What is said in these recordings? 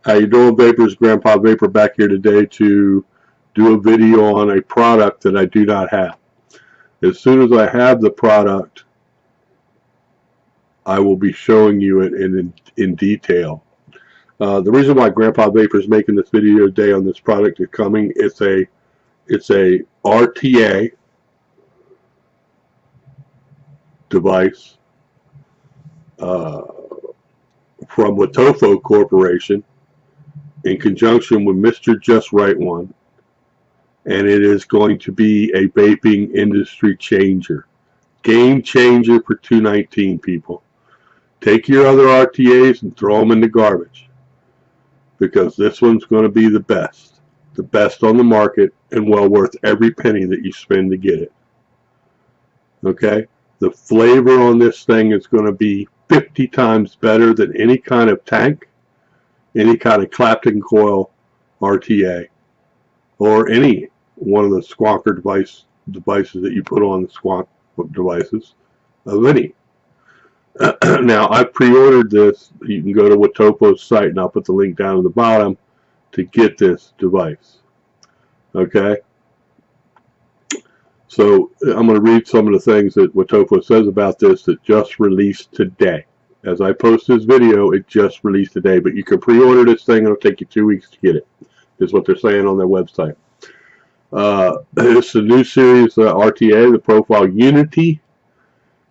How you doing, Vapors? Grandpa Vapor back here today to do a video on a product that I do not have. As soon as I have the product, I will be showing you it in detail. The reason why Grandpa Vapor is making this video today on this product is coming. It's a RTA device from Wotofos Corporation in conjunction with Mr. Just Right One, and it is going to be a vaping industry changer, game changer for 2019, people. Take your other RTAs and throw them in the garbage, because this one's going to be the best on the market, and well worth every penny that you spend to get it. Okay, the flavor on this thing is going to be 50 times better than any kind of tank, any kind of Clapton coil RTA, or any one of the squonker devices that you put on the squonk devices of any. Now, I've pre-ordered this. You can go to Wotofos' site, and I'll put the link down at the bottom to get this device. Okay? So, I'm going to read some of the things that Wotofos says about this that just released today. As I post this video, it just released today, but you can pre-order this thing. It'll take you 2 weeks to get it, is what they're saying on their website. It's a new series RTA, the Profile Unity,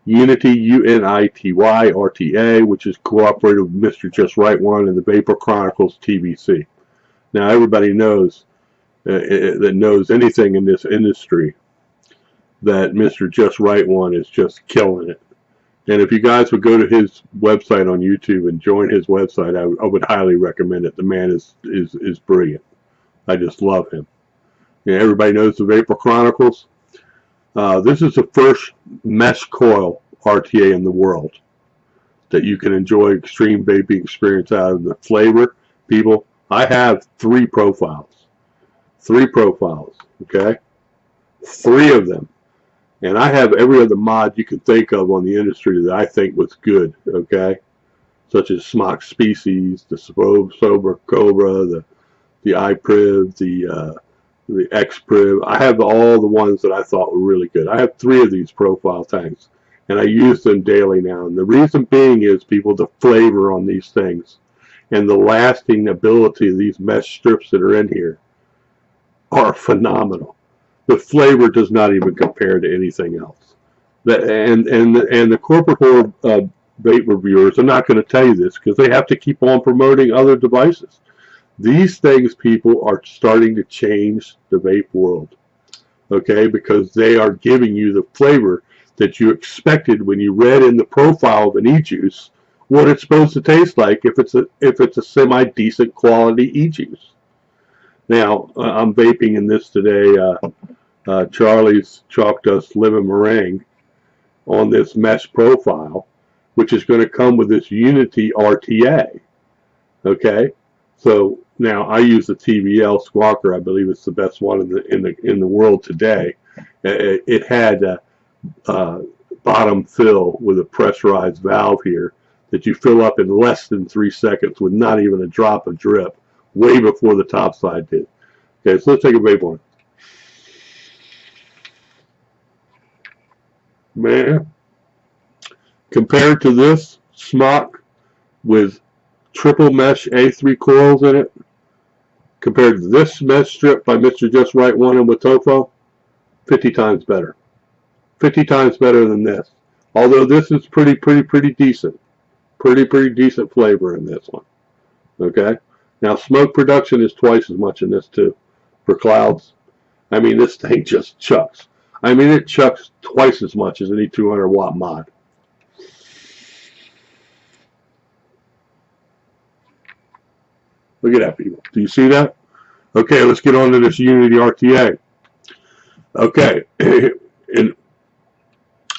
UNITY RTA, which is cooperated with Mr. Just Right One and the Vapor Chronicles TVC. Now, everybody knows that knows anything in this industry that Mr. Just Right One is just killing it. And if you guys would go to his website on YouTube and join his website, I would highly recommend it. The man is brilliant. I just love him. Yeah, everybody knows the Vapor Chronicles. This is the first mesh coil RTA in the world that you can enjoy extreme vaping experience out of. The flavor, people, I have 3 profiles. 3 profiles, okay? 3 of them. And I have every other mod you can think of on the industry that I think was good, okay? Such as Smock Species, the Sober Cobra, the iPriv, the XPriv. I have all the ones that I thought were really good. I have 3 of these profile tanks, and I use them daily now. And the reason being is, people, the flavor on these things and the lasting ability of these mesh strips that are in here are phenomenal. The flavor does not even compare to anything else. And the corporate vape reviewers are not going to tell you this, because they have to keep on promoting other devices. These things, people, are starting to change the vape world, okay, because they are giving you the flavor that you expected when you read in the profile of an e-juice what it's supposed to taste like if it's a semi-decent quality e-juice. Now, I'm vaping in this today, Charlie's Chalk Dust Lemon Meringue on this mesh profile, which is going to come with this Unity RTA, okay? So now I use the TVL Squawker. I believe it's the best one in the world today. It had bottom fill with a pressurized valve here that you fill up in less than 3 seconds with not even a drop of drip, way before the top side did. Okay, so let's take a vape on it. Man, compared to this Smock with triple mesh A3 coils in it, compared to this mesh strip by Mr. Just Right One and Wotofos, 50 times better. 50 times better than this. Although this is pretty decent. Pretty decent flavor in this one. Okay? Now, smoke production is twice as much in this too. For clouds, I mean, this thing just chucks. I mean, it chucks twice as much as any 200 watt mod. Look at that, people. Do you see that? Okay, let's get on to this Unity RTA. Okay, and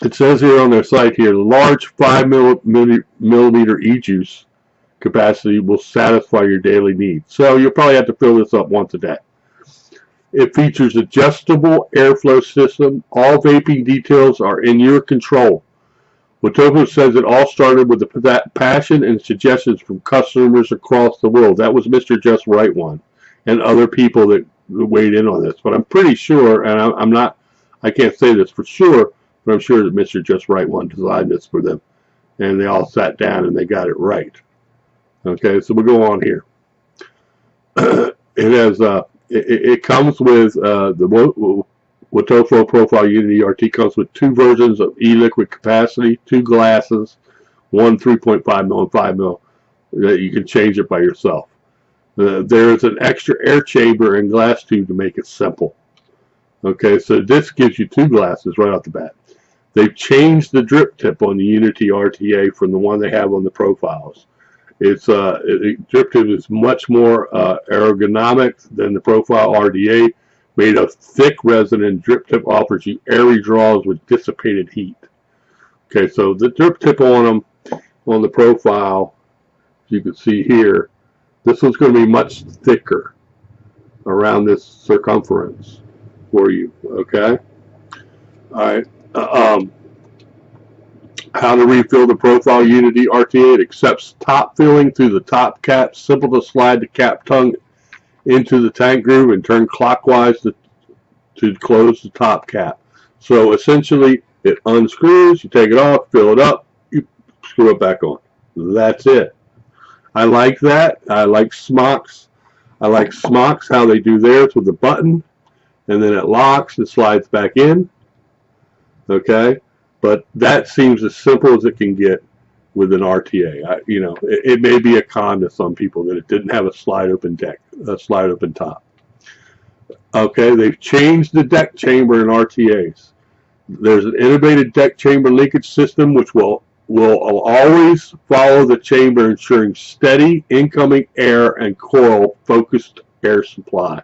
it says here on their site here, large 5 millimeter e-juice capacity will satisfy your daily needs. So you'll probably have to fill this up once a day. It features adjustable airflow system. All vaping details are in your control. Wotofos says it all started with that passion and suggestions from customers across the world. That was Mr. Just Right One and other people that weighed in on this. But I'm pretty sure, and I can't say this for sure, but I'm sure that Mr. Just Right One designed this for them. And they all sat down and they got it right. Okay, so we'll go on here. It comes with the Wotofos Profile Unity RT comes with 2 versions of e-liquid capacity, 2 glasses, one 3.5 mil and 5 mil. That you can change it by yourself. There is an extra air chamber and glass tube to make it simple. Okay, so this gives you 2 glasses right off the bat. They've changed the drip tip on the Unity RTA from the one they have on the profiles. Drip tip is much more ergonomic than the profile RDA. Made of thick resin, and drip tip offers you airy draws with dissipated heat. Okay, so the drip tip on them, on the profile, as you can see here, this one's going to be much thicker around this circumference for you. Okay, all right. How to refill the Profile Unity RTA. It accepts top filling through the top cap. Simple to slide the cap tongue into the tank groove and turn clockwise to close the top cap. So essentially, it unscrews, you take it off, fill it up, you screw it back on. That's it. I like that. I like Smocks. I like Smocks, how they do theirs with the button, and then it locks and slides back in. Okay, but that seems as simple as it can get with an RTA. It may be a con to some people that it didn't have a slide open deck, a slide open top. Okay, they've changed the deck chamber in RTAs. There's an integrated deck chamber linkage system which will always follow the chamber, ensuring steady incoming air and coil focused air supply.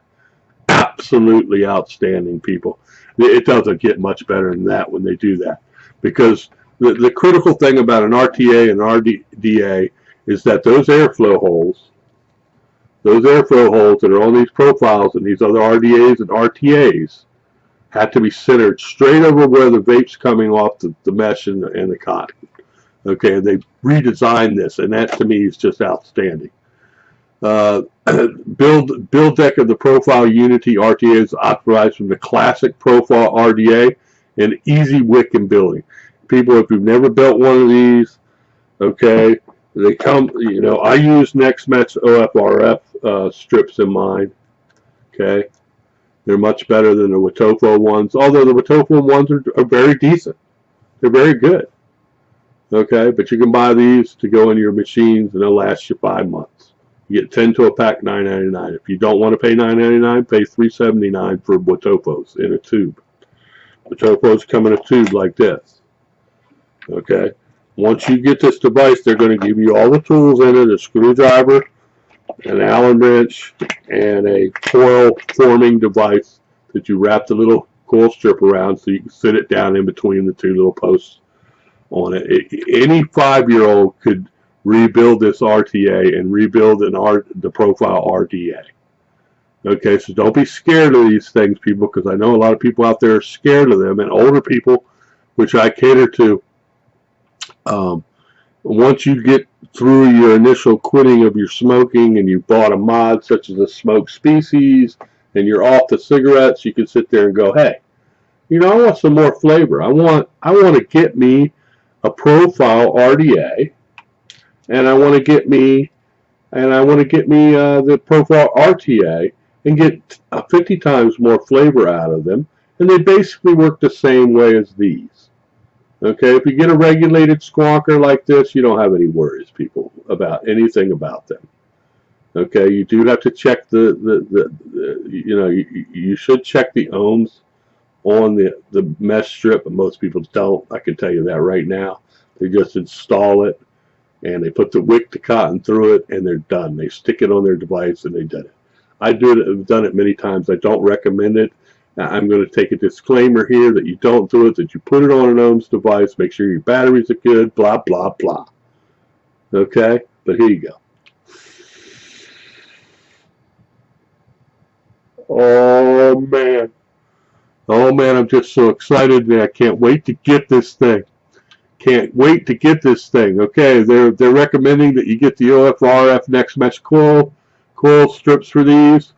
Absolutely outstanding, people. It doesn't get much better than that when they do that, because the critical thing about an RTA and RDA is that those airflow holes that are on these profiles and these other RDAs and RTAs have to be centered straight over where the vape's coming off the mesh and the cotton. Okay, and they redesigned this, and that to me is just outstanding. Build deck of the Profile Unity RTA is optimized from the classic Profile RDA and easy wick and building. People, if you've never built one of these, okay, they come, I use NextMet's OFRF strips in mine. Okay, they're much better than the Wotofos ones, although the Wotofos ones are very decent. They're very good. Okay, but you can buy these to go into your machines and they'll last you 5 months. You get 10 to a pack, $9.99. If you don't want to pay $9.99, pay $3.79 for Wotofos in a tube. Wotofos come in a tube like this. Okay, once you get this device, they're going to give you all the tools in it: a screwdriver, an Allen wrench, and a coil forming device that you wrap the little coil strip around so you can sit it down in between the 2 little posts on it. Any 5-year-old could rebuild this RTA and rebuild the Profile RDA. Okay, so don't be scared of these things, people, because I know a lot of people out there are scared of them, and older people, which I cater to. Once you get through your initial quitting of your smoking and you bought a mod such as a smoke species and you're off the cigarettes, you can sit there and go, hey, I want some more flavor. I want to get me a Profile RDA, and I want to get me the Profile RTA and get 50 times more flavor out of them, and they basically work the same way as these. Okay, if you get a regulated squonker like this, you don't have any worries, people, about anything about them. Okay, you do have to check you should check the ohms on the mesh strip, but most people don't. I can tell you that right now. They just install it and they put the wick to cotton through it and they're done. They stick it on their device and they did it. I've done it many times. I don't recommend it. I'm going to take a disclaimer here that you don't do it, that you put it on an ohms device, make sure your batteries are good, blah, blah, blah. Okay? But here you go. Oh, man. Oh, man, I'm just so excited, man. I can't wait to get this thing. Can't wait to get this thing. Okay, they're recommending that you get the OFRF Next Mesh coil strips for these.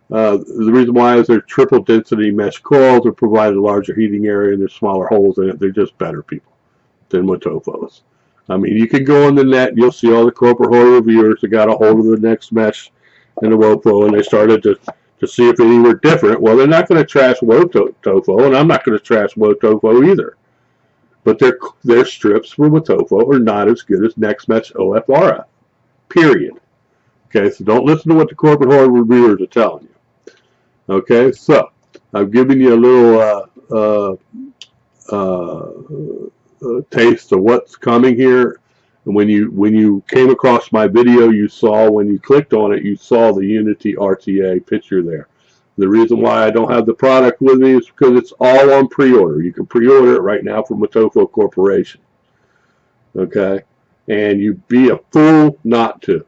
The reason why is they're triple density mesh coils. They provide a larger heating area and there's smaller holes in it. They're just better, people, than Wotofos. I mean, you can go on the net and you'll see all the corporate horror reviewers that got a hold of the Next Mesh and the Wofo, and they started to see if any were different. Well, they're not going to trash Wotofo, and I'm not going to trash Wotofo either. But their strips for Wotofo are not as good as Next Mesh OFRF. Period. Okay, so don't listen to what the corporate horror reviewers are telling you. Okay, so I've given you a little taste of what's coming here. And when you came across my video, you saw, when you clicked on it, you saw the Unity RTA picture there. The reason why I don't have the product with me is because it's all on pre-order. You can pre-order it right now from Wotofo Corporation. Okay, and you'd be a fool not to.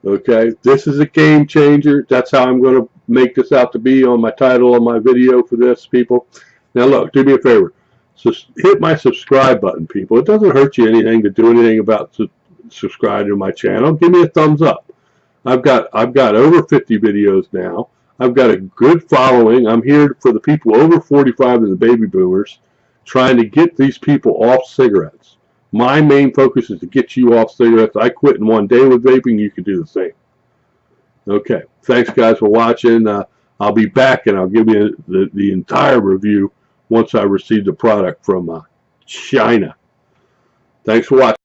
Okay, this is a game changer. That's how I'm going to make this out to be on my title on my video for this, people. Now look, do me a favor. Just hit my subscribe button, people. It doesn't hurt you anything to do anything about subscribe to my channel. Give me a thumbs up. I've got over 50 videos now. I've got a good following. I'm here for the people over 45 and the baby boomers, trying to get these people off cigarettes. My main focus is to get you off cigarettes. I quit in one day with vaping. You can do the same. Okay. Thanks, guys, for watching. I'll be back, and I'll give you the entire review once I receive the product from China. Thanks for watching.